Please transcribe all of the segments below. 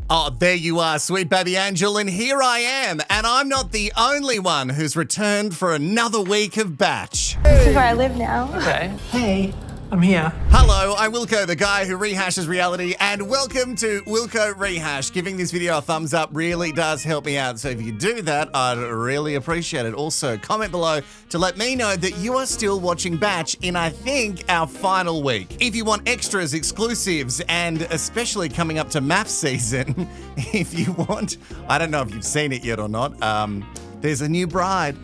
Oh, there you are, sweet baby angel, and here I am. And I'm not the only one who's returned for another week of Batch. This is where I live now. Okay. Hey, I'm here. Hello, I'm Wilko, the guy who rehashes reality, and welcome to Wilko Rehash. Giving this video a thumbs up really does help me out, so if you do that, I'd really appreciate it. Also, comment below to let me know that you are still watching Batch in, I think, our final week. If you want extras, exclusives, and especially coming up to math season, if you want, I don't know if you've seen it yet or not, there's a new bride.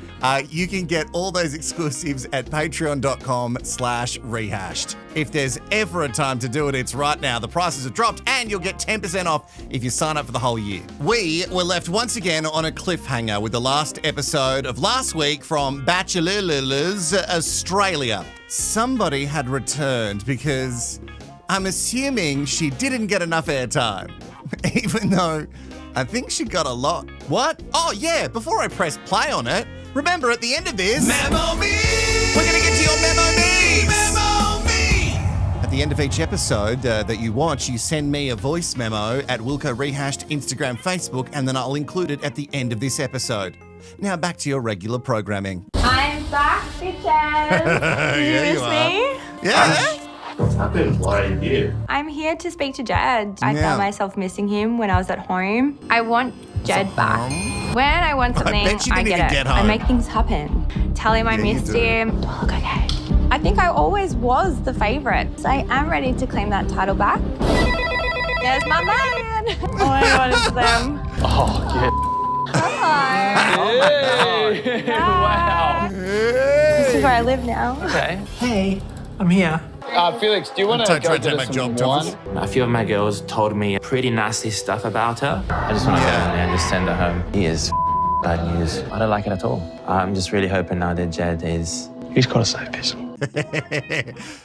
You can get all those exclusives at patreon.com/rehashed. If there's ever a time to do it, it's right now. The prices have dropped and you'll get 10% off if you sign up for the whole year. We were left once again on a cliffhanger with the last episode of last week from Bachelor's Australia. Somebody had returned because I'm assuming she didn't get enough airtime, even though I think she got a lot. What? Oh, yeah, before I press play on it, remember at the end of this, Memo Me! We're going to get to your Memo Me! Memo Me! At the end of each episode that you watch, you send me a voice memo at Wilko Rehashed, Instagram, Facebook, and then I'll include it at the end of this episode. Now back to your regular programming. I'm back, bitches. You miss me? Yeah. What's happened? Why are you here? I'm here to speak to Jed. I found myself missing him when I was at home. I want Jed back. When I want something, bet you I didn't get even it. get home. I make things happen. Tell him I missed him. Do I look okay? I think I always was the favourite. So I am ready to claim that title back. There's my man. Oh my God, it's them. Oh, Hello. yeah. Wow. This is where I live now. Okay. Hey, I'm here. Felix, do you want to Don't go try to get take us my some job, wine? Thomas. A few of my girls told me pretty nasty stuff about her. I just want to go in there and just send her home. He is bad news. I don't like it at all. I'm just really hoping now that Jed is... He's got to save this.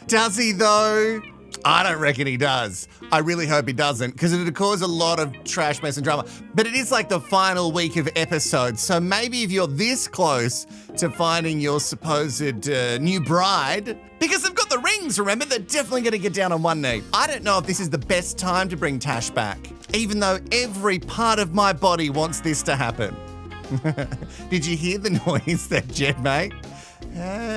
Does he, though? I don't reckon he does. I really hope he doesn't, because it would cause a lot of trash, mess, and drama. But it is like the final week of episodes, so maybe if you're this close to finding your supposed new bride, because they've got the rings, remember? They're definitely going to get down on one knee. I don't know if this is the best time to bring Tash back, even though every part of my body wants this to happen. Did you hear the noise that Jed made? Hey!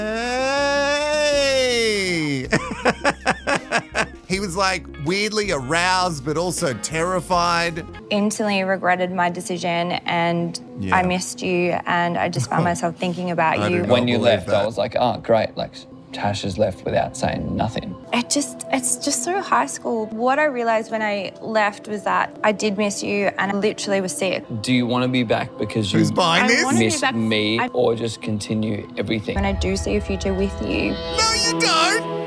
He was like weirdly aroused, but also terrified. Instantly regretted my decision and I missed you and I just found myself thinking about you. When you left, I was like, oh, great. Like, Tash has left without saying nothing. It's just so high school. What I realized when I left was that I did miss you and I literally was sick. Do you want to be back because you Who's buying this? wanna be miss back. me or just continue everything? And I do see a future with you. No, you don't!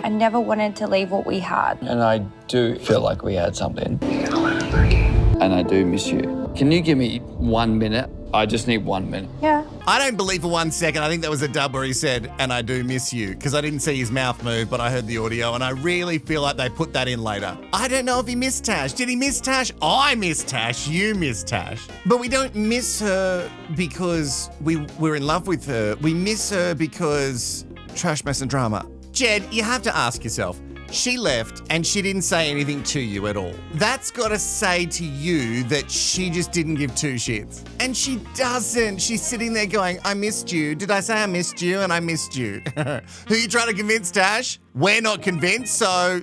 I never wanted to leave what we had. And I do feel like we had something. And I do miss you. Can you give me 1 minute? I just need 1 minute. Yeah. I don't believe for 1 second. I think that was a dub where he said, and I do miss you, because I didn't see his mouth move, but I heard the audio, and I really feel like they put that in later. I don't know if he missed Tash. Did he miss Tash? I miss Tash. You miss Tash. But we don't miss her because we're in love with her. We miss her because trash, mess, and drama. Jed, you have to ask yourself, she left and she didn't say anything to you at all. That's got to say to you that she just didn't give two shits. And she doesn't. She's sitting there going, I missed you. Did I say I missed you? And I missed you. Who are you trying to convince, Tash? We're not convinced, so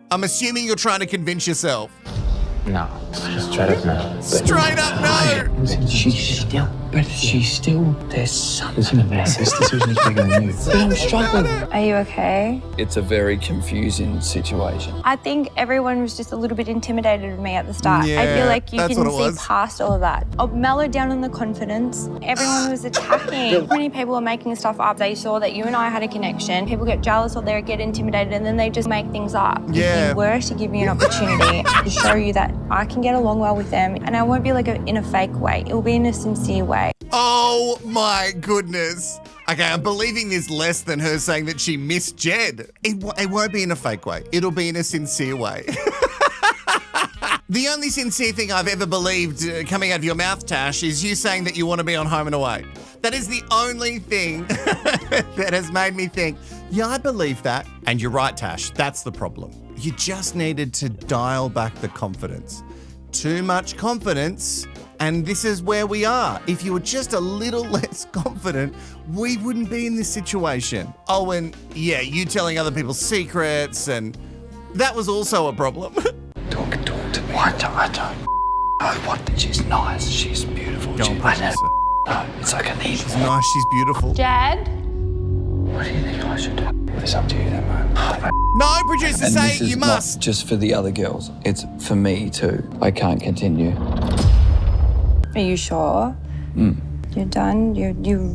I'm assuming you're trying to convince yourself. No, just straight up no. Straight up no. She's still, there's something about This decision is bigger than you. But I'm struggling. Are you okay? It's a very confusing situation. I think everyone was just a little bit intimidated of me at the start. I Yeah, feel like you that's can what it see was. past all of that. I mellowed down on the confidence. Everyone was attacking. Many people were making stuff up. They saw that you and I had a connection. People get jealous or they get intimidated and then they just make things up. Yeah. If you were to give me an opportunity to show you that I can get along well with them and I won't be like in a fake way. It will be in a sincere way. Oh my goodness. Okay, I'm believing this less than her saying that she missed Jed. It won't be in a fake way. It'll be in a sincere way. The only sincere thing I've ever believed coming out of your mouth, Tash, is you saying that you want to be on Home and Away. That is the only thing that has made me think, yeah, I believe that. And you're right, Tash, that's the problem. You just needed to dial back the confidence. too much confidence, and this is where we are. If you were just a little less confident, we wouldn't be in this situation. Oh, and yeah, you telling other people's secrets, and that was also a problem. Talk to me. I don't know what. She's nice. She's beautiful. Go on, producer. No, it's like I need She's nice, she's beautiful. Jed? What do you think I should do? It's up to you then, man. No, producer, And say this is you not must. just for the other girls. It's for me too. I can't continue. Are you sure? You're done? You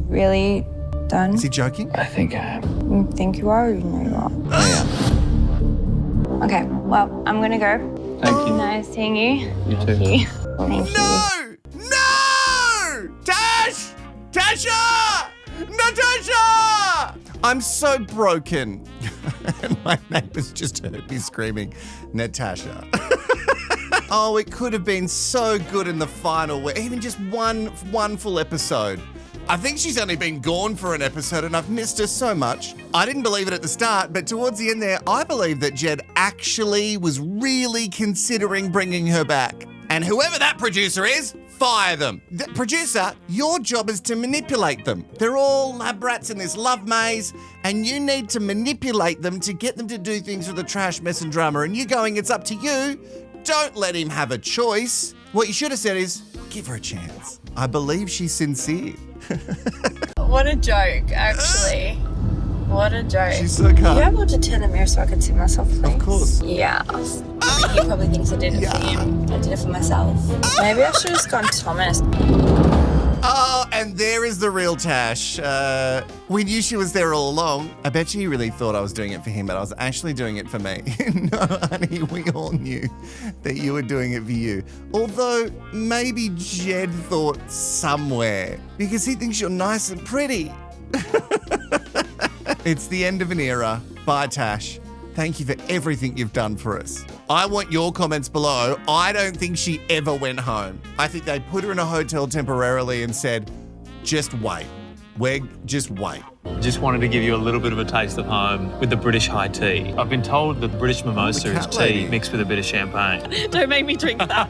really done? Is he joking? I think I am. You think you are or you know you are? I am. Okay, well, I'm gonna go. Thank you. Nice seeing you. You too. Thank you. No! No! Tash! Tasha! Natasha! I'm so broken. And my neighbours just heard me screaming, Natasha. Oh, it could have been so good in the final week, even just one full episode. I think she's only been gone for an episode and I've missed her so much. I didn't believe it at the start, but towards the end there, I believe that Jed actually was really considering bringing her back. And whoever that producer is, fire them. The producer, your job is to manipulate them. They're all lab rats in this love maze, and you need to manipulate them to get them to do things with the trash, mess and drama. And you're going, it's up to you. Don't let him have a choice. What you should have said is, give her a chance. I believe she's sincere. What a joke, actually. What a joke. She's so calm. Are you able to turn the mirror so I can see myself, please? Of course. Yeah. He probably thinks I did it for him. I did it for myself. Maybe I should have just gone Thomas. Oh, and there is the real Tash. We knew she was there all along. I bet you really thought I was doing it for him, but I was actually doing it for me. No, honey, we all knew that you were doing it for you. Although, maybe Jed thought somewhere, because he thinks you're nice and pretty. It's the end of an era. Bye, Tash. Thank you for everything you've done for us. I want your comments below. I don't think she ever went home. I think they put her in a hotel temporarily and said, just wait. Just wait. Just wanted to give you a little bit of a taste of home with the British high tea. I've been told that the British mimosa is tea mixed with a bit of champagne. Don't make me drink that.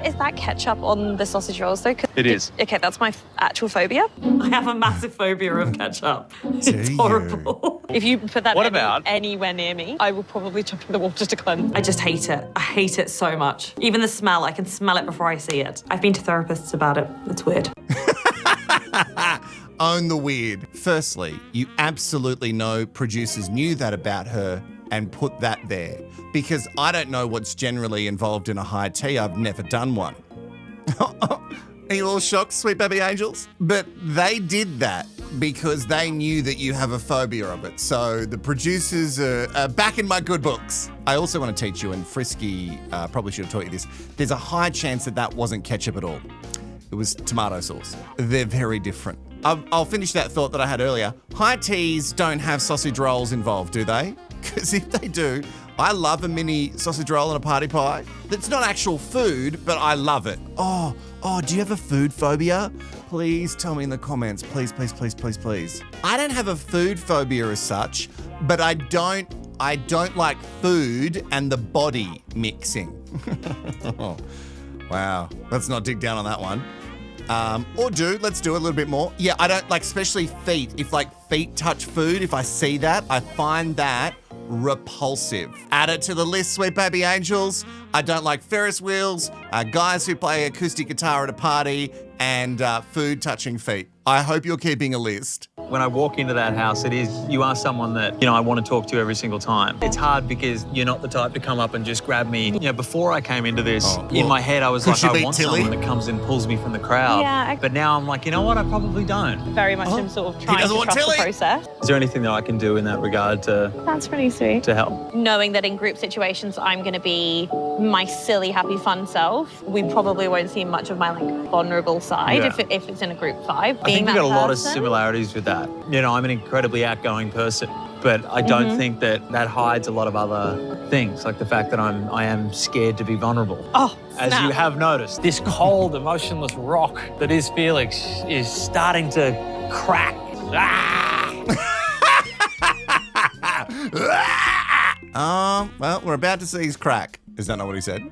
Is that ketchup on the sausage rolls though? It is. Okay, that's my actual phobia. I have a massive phobia of ketchup. It's you? horrible. If you put that What about- anywhere near me, I will probably jump in the water to cleanse. I just hate it. I hate it so much. Even the smell, I can smell it before I see it. I've been to therapists about it. It's weird. Own the weird. Firstly, you absolutely know producers knew that about her and put that there. Because I don't know what's generally involved in a high tea. I've never done one. Are you all shocked, sweet baby angels? But they did that because they knew that you have a phobia of it. So the producers are back in my good books. I also want to teach you, and Frisky probably should have taught you this, there's a high chance that that wasn't ketchup at all. It was tomato sauce. They're very different. I'll finish that thought that I had earlier. High teas don't have sausage rolls involved, do they? Because if they do, I love a mini sausage roll and a party pie. That's not actual food, but I love it. Oh, do you have a food phobia? Please tell me in the comments. Please, please, please, please, please. I don't have a food phobia as such, but I don't like food and the body mixing. Oh, wow, let's not dig down on that one. Let's do a little bit more. Yeah, I don't like, especially feet. If like feet touch food, if I see that, I find that repulsive. Add it to the list, sweet baby angels. I don't like Ferris wheels, guys who play acoustic guitar at a party, and food touching feet. I hope you're keeping a list. When I walk into that house, you are someone that, I want to talk to every single time. It's hard because you're not the type to come up and just grab me. Before I came into this, in my head, I was like, I want someone that comes and pulls me from the crowd. Yeah. But now I'm like, you know what? I probably don't. Very much am sort of trying to doesn't want trust the Tilly. process. Is there anything that I can do in that regard to That's pretty sweet. help? Knowing that in group situations, I'm going to be my silly, happy, fun self. We probably won't see much of my vulnerable side if it's in a group vibe. I think we've got a lot of similarities with that. I'm an incredibly outgoing person, but I don't think that hides a lot of other things, like the fact that I am scared to be vulnerable. Oh, As you have noticed, this cold, emotionless rock that is Felix is starting to crack. Well, we're about to see his crack. Is that not what he said?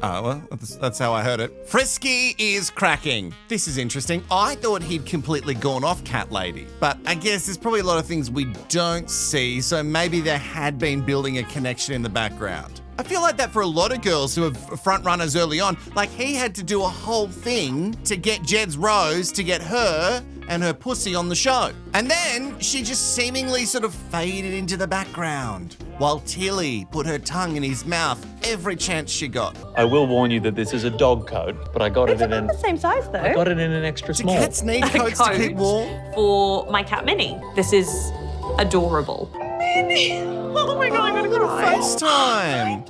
Oh, well, that's how I heard it. Frisky is cracking. This is interesting. I thought he'd completely gone off Cat Lady, but I guess there's probably a lot of things we don't see, so maybe there had been building a connection in the background. I feel like that for a lot of girls who are front runners early on. Like, he had to do a whole thing to get Jed's rose, to get her and her pussy on the show. And then she just seemingly sort of faded into the background while Tilly put her tongue in his mouth every chance she got. I will warn you that this is a dog coat, but I got it in the same size though. I got it in an extra Do small. cats need coats to keep warm? For my cat Minnie. This is adorable. Minnie! Oh my God, I'm gonna cry. FaceTime.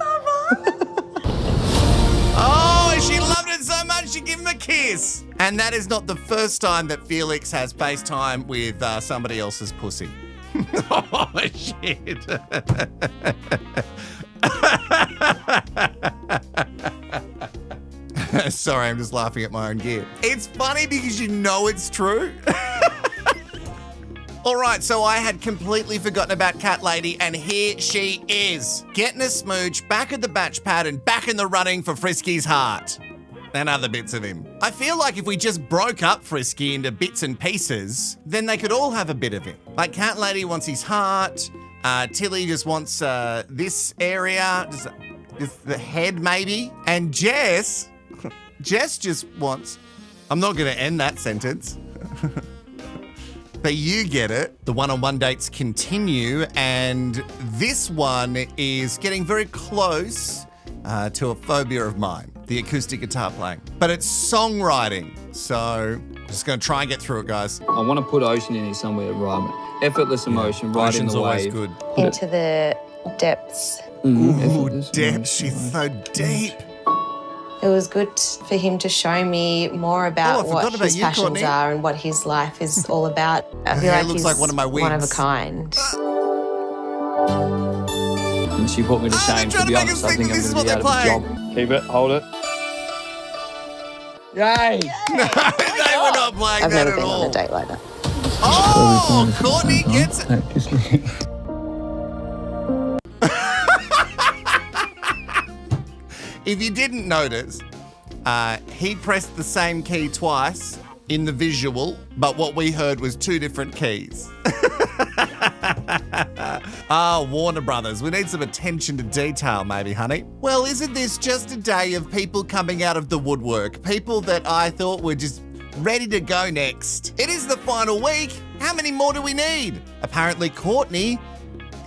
Oh, she loved it so much she gave him a kiss. And that is not the first time that Felix has FaceTime with somebody else's pussy. Oh, shit. Sorry, I'm just laughing at my own gear. It's funny because you know it's true. All right, so I had completely forgotten about Cat Lady, and here she is, getting a smooch, back at the batch pad and back in the running for Frisky's heart. And other bits of him. I feel like if we just broke up Frisky into bits and pieces, then they could all have a bit of him. Like Cat Lady wants his heart, Tilly just wants this area, just the head maybe, and Jess just wants, I'm not gonna end that sentence. But you get it. The one-on-one dates continue, and this one is getting very close to a phobia of mine, the acoustic guitar playing. But it's songwriting, so I'm just going to try and get through it, guys. I want to put Ocean in here somewhere to rhyme it. Effortless emotion, right in Ocean's the always wave. good. Into the depths. Ooh, depth, she's so deep. It was good for him to show me more about what his passions are and what his life is all about. I feel like looks he's like one of my wigs. one of a kind. And she put me to shame, to be honest. I think I'm going to be out of a job. Keep it, hold it. Yay! No, they were not playing I've that never at been all. on a date like that. Oh, Courtney gets it. If you didn't notice, he pressed the same key twice in the visual, but what we heard was two different keys. Warner Brothers, we need some attention to detail maybe, honey. Well, isn't this just a day of people coming out of the woodwork? People that I thought were just ready to go next. It is the final week. How many more do we need? Apparently Courtney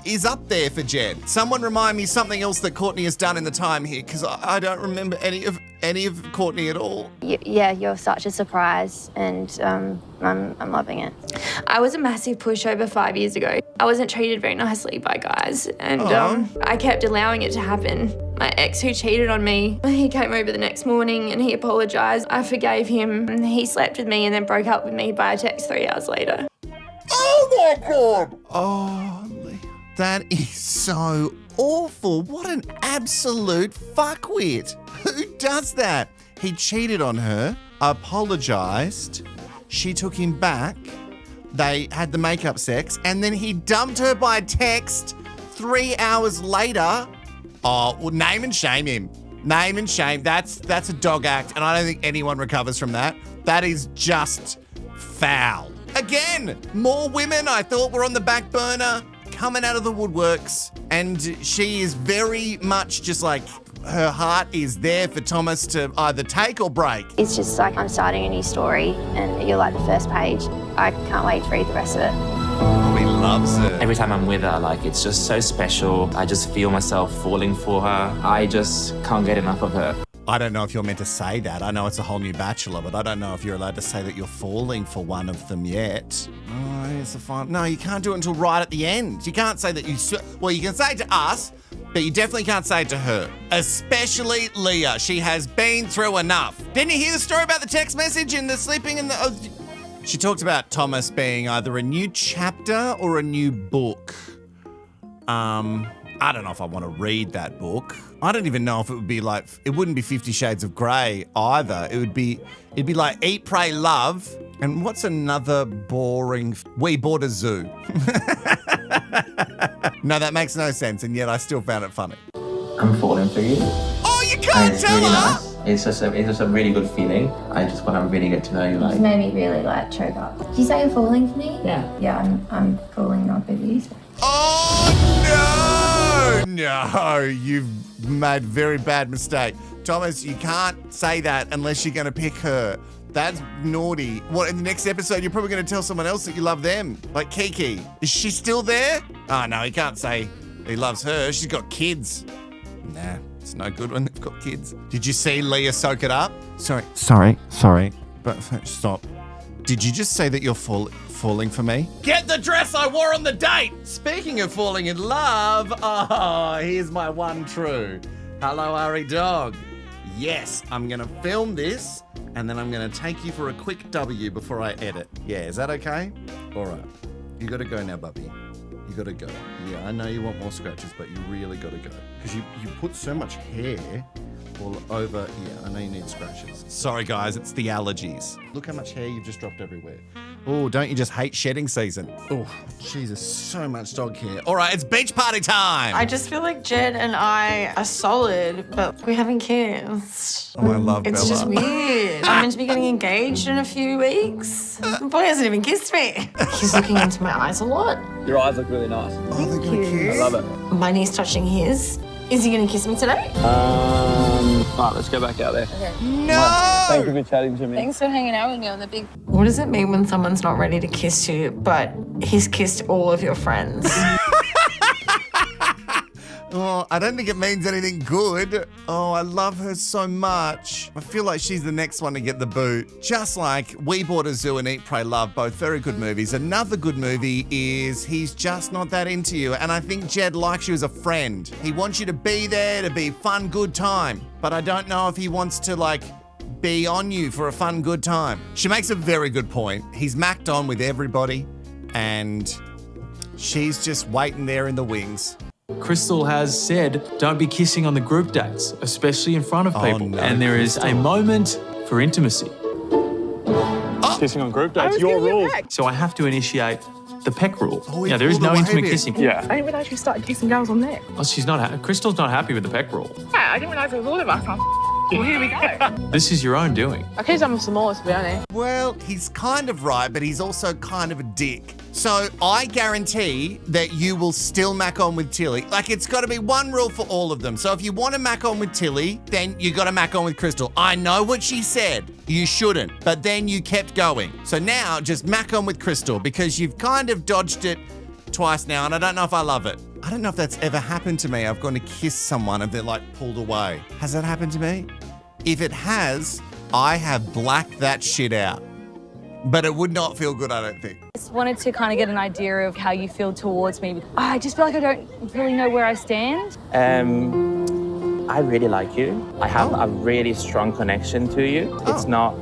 is up there for Jed. Someone remind me something else that Courtney has done in the time here, because I don't remember any of Courtney at all. Yeah, you're such a surprise, and I'm loving it. I was a massive pushover 5 years ago. I wasn't treated very nicely by guys, and I kept allowing it to happen. My ex who cheated on me, he came over the next morning and he apologised. I forgave him, and he slept with me and then broke up with me by a text 3 hours later. Oh my God! Oh, that is so awful. What an absolute fuckwit. Who does that? He cheated on her, apologised, she took him back, they had the makeup sex, and then he dumped her by text 3 hours later. Oh, well, name and shame him. Name and shame. That's a dog act, and I don't think anyone recovers from that. That is just foul. Again, more women I thought were on the back burner coming out of the woodworks, and she is very much just like, her heart is there for Thomas to either take or break. It's just like I'm starting a new story and you're like the first page. I can't wait to read the rest of it. Oh, he loves it. Every time I'm with her, like, it's just so special. I just feel myself falling for her. I just can't get enough of her. I don't know if you're meant to say that. I know it's a whole new Bachelor, but I don't know if you're allowed to say that you're falling for one of them yet. Oh, it's a fun. No, you can't do it until right at the end. You can't say that you. Well, you can say it to us, but you definitely can't say it to her. Especially Leah. She has been through enough. Didn't you hear the story about the text message and the sleeping and the? She talked about Thomas being either a new chapter or a new book. I don't know if I want to read that book. I don't even know if it would be like, it wouldn't be 50 Shades of Grey either. It'd be like Eat, Pray, Love. And what's another boring, We Bought a Zoo. No, that makes no sense, and yet I still found it funny. I'm falling for you. Oh, you can't And it's really nice. It's just a really good feeling. I just want to really get to know you. It's made me really like choke up. Did you say you're falling for me? Yeah. Yeah, I'm falling off with you. Oh, no, you've made a very bad mistake. Thomas, you can't say that unless you're going to pick her. That's naughty. What, in the next episode, you're probably going to tell someone else that you love them. Like Kiki. Is she still there? Oh, no, he can't say he loves her. She's got kids. Nah, it's no good when they've got kids. Did you see Leah soak it up? Sorry. But stop. Did you just say that you're falling for me? Get the dress I wore on the date! Speaking of falling in love, oh, here's my one true. Hello, Ari Dog. Yes, I'm going to film this and then I'm going to take you for a quick W before I edit. Yeah, is that okay? All right. You got to go now, Bubby. You got to go. Yeah, I know you want more scratches, but you really got to go. Because you put so much hair all over. Yeah, I know you need scratches. Sorry, guys, it's the allergies. Look how much hair you've just dropped everywhere. Oh, don't you just hate shedding season? Oh, Jesus, so much dog hair. All right, it's beach party time. I just feel like Jed and I are solid, but we haven't kissed. Oh, I love It's Bella. just weird. I'm meant to be getting engaged in a few weeks. The boy hasn't even kissed me. He's looking into my eyes a lot. Your eyes look really nice. Oh, they're gonna kiss. I love it. My knee's touching his. Is he going to kiss me today? All right, let's go back out there. No! Thank you for chatting to me. Thanks for hanging out with me on the big. What does it mean when someone's not ready to kiss you, but he's kissed all of your friends? Oh, I don't think it means anything good. Oh, I love her so much. I feel like she's the next one to get the boot. Just like We Bought a Zoo and Eat, Pray, Love, both very good movies. Another good movie is He's Just Not That Into You. And I think Jed likes you as a friend. He wants you to be there to be fun, good time. But I don't know if he wants to be on you for a fun, good time. She makes a very good point. He's macked on with everybody and she's just waiting there in the wings. Crystal has said, don't be kissing on the group dates, especially in front of people. no, and there is a moment for intimacy. Kissing on group dates, your rule. So I have to initiate the peck rule. Oh, There is pulled no away intimate a bit. kissing. Yeah. I didn't realise you started kissing girls on there. Oh, Crystal's not happy with the peck rule. Yeah, I didn't realise it was all of us. Well, here we go. This is your own doing. I could have done some more, to be honest. Well, he's kind of right, but he's also kind of a dick. So I guarantee that you will still mac on with Tilly. It's got to be one rule for all of them. So if you want to mac on with Tilly, then you got to mac on with Crystal. I know what she said. You shouldn't. But then you kept going. So now just mac on with Crystal because you've kind of dodged it twice now, and I don't know if I love it. I don't know if that's ever happened to me. I've gone to kiss someone and they're pulled away. Has that happened to me? If it has, I have blacked that shit out. But it would not feel good, I don't think. Just wanted to kind of get an idea of how you feel towards me. I just feel like I don't really know where I stand. I really like you. I have a really strong connection to you. It's not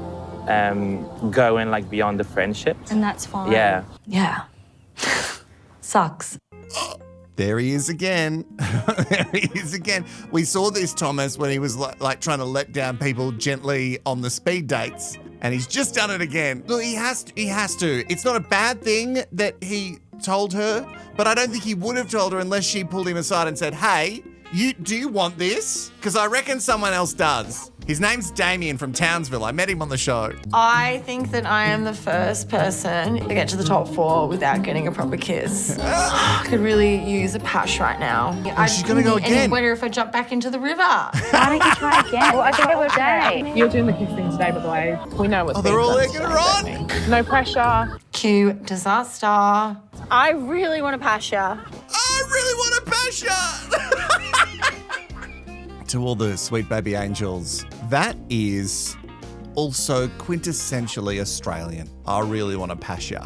going beyond the friendship. And that's fine. Yeah. Yeah. Sucks. There he is again. There he is again. We saw this, Thomas, when he was trying to let down people gently on the speed dates. And he's just done it again. Look, he has to. It's not a bad thing that he told her, but I don't think he would have told her unless she pulled him aside and said, hey, do you want this? Because I reckon someone else does. His name's Damien from Townsville. I met him on the show. I think that I am the first person to get to the top 4 without getting a proper kiss. I could really use a pash right now. She's gonna go again. Any better if I jump back into the river? Why don't you try again? Well, I think it was day. You're doing the kissing today, by the way. We know what's they're being all done egging her on. today. No pressure. Cue disaster. I really want to pass ya. I really want to bash her. To all the sweet baby angels, that is also quintessentially Australian. I really want to pass ya.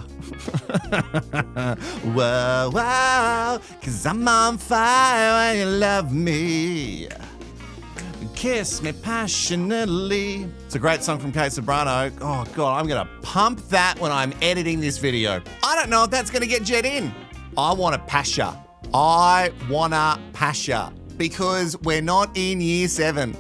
Whoa, whoa, 'cause I'm on fire when you love me. Kiss me passionately. It's a great song from Kate Sobrano. Oh, God, I'm going to pump that when I'm editing this video. I don't know if that's going to get Jed in. I want to pass ya. I want to pass ya. Because we're not in year 7.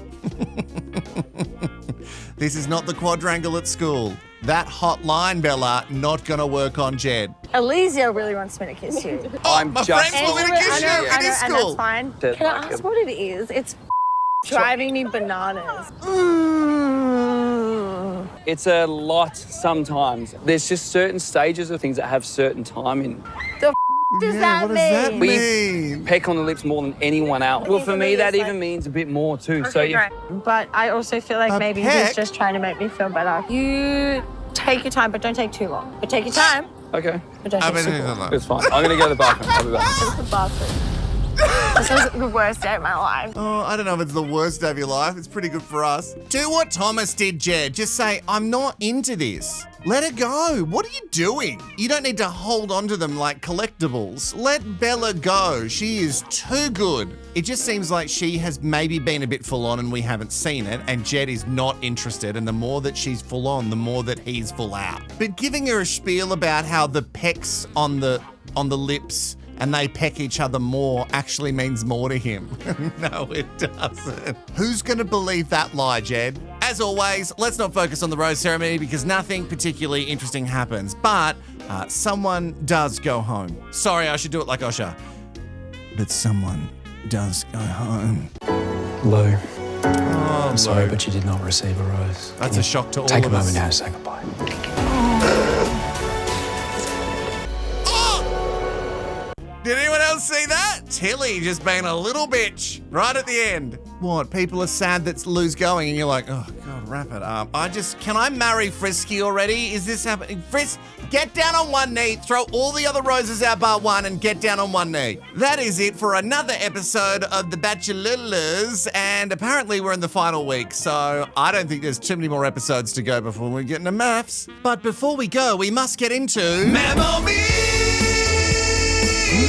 This is not the quadrangle at school. That hot line, Bella, not going to work on Jed. Elysia really wants me to kiss you. Oh, my friends want me to kiss you. It is And school. that's fine. Can I ask what it is? It's driving me bananas. It's a lot sometimes. There's just certain stages of things that have certain timing. The does that what does that mean? mean? We peck on the lips more than anyone else. Well, for me, that even means a bit more too. Okay, So great. But I also feel like maybe peck? he's just trying to make me feel better. You take your time, but don't take too long. But take your time, Okay, but don't take super long. it's fine. I'm gonna go to the bathroom. I'll be back. Go to the bathroom. This is the worst day of my life. Oh, I don't know if it's the worst day of your life. It's pretty good for us. Do what Thomas did, Jed. Just say, I'm not into this. Let it go. What are you doing? You don't need to hold on to them like collectibles. Let Bella go. She is too good. It just seems like she has maybe been a bit full on and we haven't seen it, and Jed is not interested, and the more that she's full on, the more that he's full out. But giving her a spiel about how the pecks on the lips and they peck each other more actually means more to him. No, it doesn't. Who's going to believe that lie, Jed? As always, let's not focus on the rose ceremony because nothing particularly interesting happens, but someone does go home. Sorry, I should do it like Osha. But someone does go home. Lou, Oh, I'm sorry, but you did not receive a rose. That's a shock to all of us. Take a moment now to say goodbye. Did anyone else see that? Tilly just being a little bitch right at the end. What? People are sad that Lou's going and you're like, oh God, wrap it up. Can I marry Frisky already? Is this happening? Frisk, get down on one knee, throw all the other roses out bar one and get down on one knee. That is it for another episode of The Bachelors, and apparently we're in the final week, so I don't think there's too many more episodes to go before we get into maths. But before we go, we must get into Memo Me!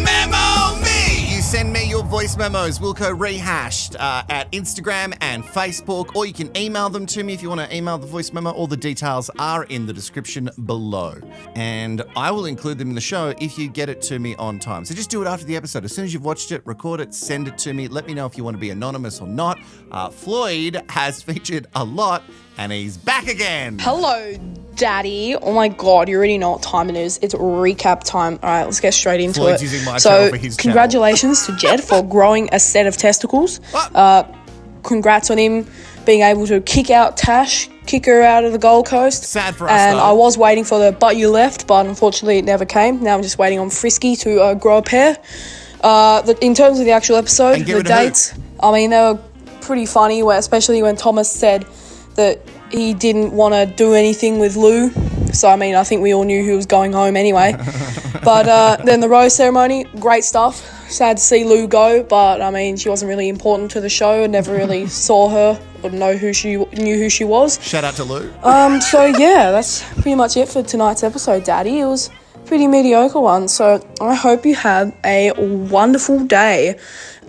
Memo Me! You send me your voice memos, Wilko Rehashed, at Instagram and Facebook, or you can email them to me if you want to email the voice memo. All the details are in the description below. And I will include them in the show if you get it to me on time. So just do it after the episode. As soon as you've watched it, record it, send it to me. Let me know if you want to be anonymous or not. Floyd has featured a lot, and he's back again. Hello, Daddy. Oh my God, you already know what time it is. It's recap time. All right, let's get straight into Floyd's it. using my channel for his congratulations to Jed for growing a set of testicles. Congrats on him being able to kick out Tash, kick her out of the Gold Coast. Sad for us, And though. I was waiting for the but you left, but unfortunately it never came. Now I'm just waiting on Frisky to grow a pair. In terms of the actual episode, the dates, I mean, they were pretty funny, especially when Thomas said that he didn't want to do anything with Lou. So, I mean, I think we all knew who was going home anyway. But then the rose ceremony, great stuff. Sad to see Lou go, but, I mean, she wasn't really important to the show. I never really saw her or knew who she was. Shout out to Lou. So, yeah, that's pretty much it for tonight's episode, Daddy. It was a pretty mediocre one. So, I hope you have a wonderful day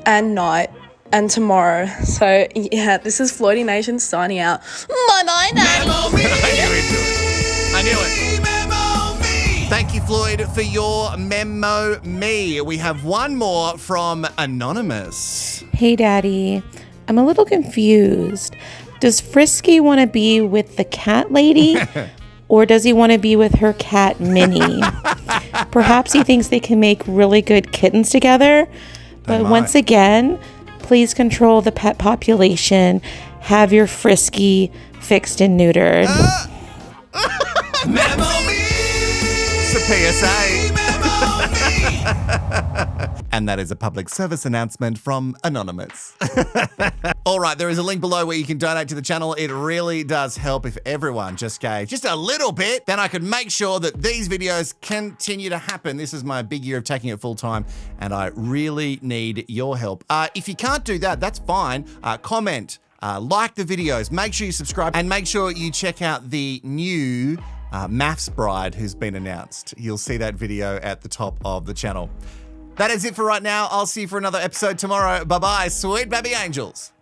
and night and tomorrow. So, yeah, this is Floydie Nation signing out. Bye-bye, Daddy. I knew it. Thank you, Floyd, for your Memo Me. We have one more from Anonymous. Hey, Daddy. I'm a little confused. Does Frisky want to be with the cat lady? Or does he want to be with her cat, Minnie? Perhaps he thinks they can make really good kittens together. But once again, please control the pet population. Have your Frisky fixed and neutered. Memo Me! It's a PSA. And that is a public service announcement from Anonymous. All right, there is a link below where you can donate to the channel. It really does help if everyone just gave just a little bit. Then I could make sure that these videos continue to happen. This is my big year of taking it full time, and I really need your help. If you can't do that, that's fine. Comment, like the videos, make sure you subscribe, and make sure you check out the new Maths Bride who's been announced. You'll see that video at the top of the channel. That is it for right now. I'll see you for another episode tomorrow. Bye-bye, sweet baby angels.